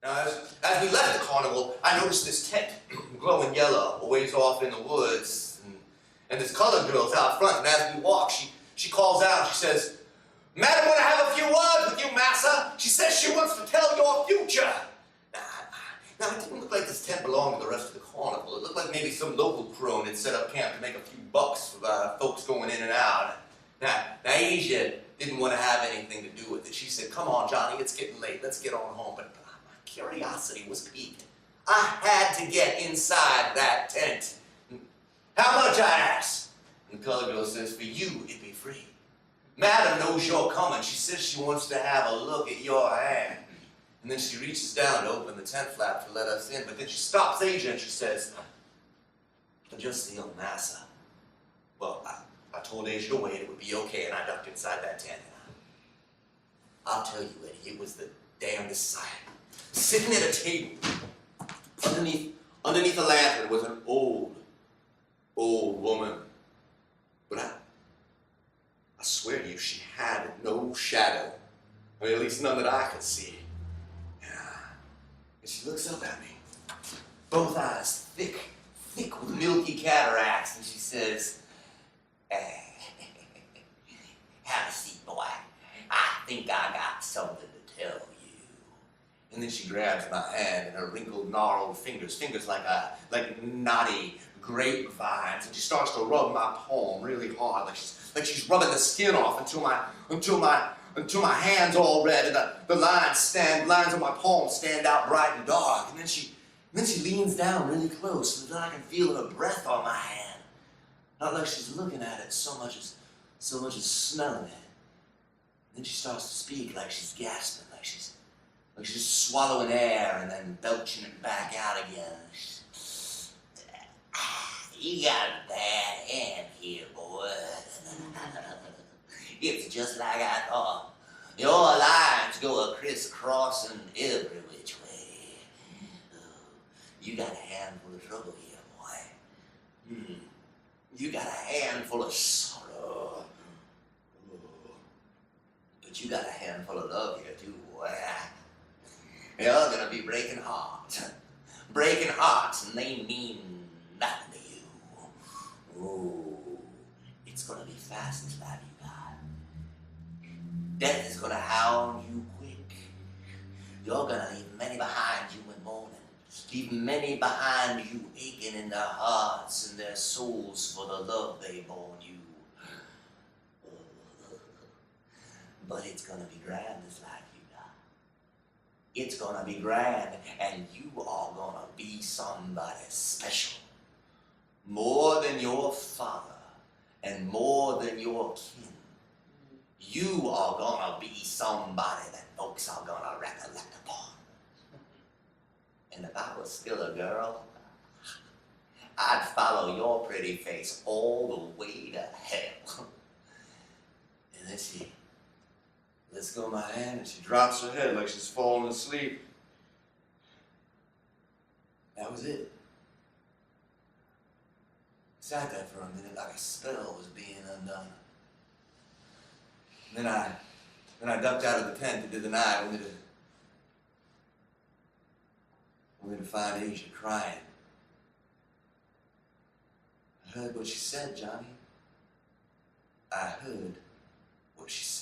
Now, as we left the carnival, I noticed this tent glowing yellow a ways off in the woods, and this colored girl's out front, and as we walk, she calls out, she says, "Madam, want to have a few words with you, massa. She says she wants to tell your future." Now, it didn't look like this tent belonged to the rest of the carnival. It looked like maybe some local crone had set up camp to make a few bucks for folks going in and out. Now, Asia didn't want to have anything to do with it. She said, "Come on, Johnny, it's getting late. Let's get on home." But my curiosity was piqued. I had to get inside that tent. "How much?" I asked. And the colored girl says, "For you, it'd be free. Madam knows you're coming. She says she wants to have a look at your hand." And then she reaches down to open the tent flap to let us in, but then she stops Asia and she says, "Just the young massa." Well, I told Asia to wait, it would be okay, and I ducked inside that tent. I'll tell you, Eddie, it was the damnedest sight. Sitting at a table, underneath a lantern was an old woman. But I swear to you, she had no shadow. I mean, at least none that I could see. And she looks up at me, both eyes thick with milky cataracts, and she says, "Have a seat, boy. I think I got something to tell you." And then she grabs my hand in her wrinkled, gnarled fingers like knotty grapevines, and she starts to rub my palm really hard, like she's rubbing the skin off until my hand's all red and the lines on my palm stand out bright and dark. And then she leans down really close so that I can feel her breath on my hand. Not like she's looking at it so much as smelling it. And then she starts to speak like she's gasping, like she's swallowing air and then belching it back out again. "You got a bad hand here, boy. It's just like I thought. Your lines go crisscrossing every which way. You got a handful of trouble here, boy. You got a handful of sorrow. But you got a handful of love here too, boy. You're gonna be breaking hearts, and they mean nothing to you. Oh, it's gonna be fast and flat, you got. Death is gonna hound you quick. You're gonna leave many behind you in mourning. Leave many behind you aching in their hearts and their souls for the love they born you. But it's gonna be grand, this life you got. It's gonna be grand, and you are gonna be somebody special. More than your father, and more than your kin. You are gonna be somebody that folks are gonna recollect upon. And if I was still a girl, I'd follow your pretty face all the way to hell." And then she lets go of my hand and she drops her head like she's falling asleep. That was it. I sat there for a minute like a spell was being undone. And then I ducked out of the tent into the night only to find Asia crying. I heard what she said, Johnny. I heard what she said.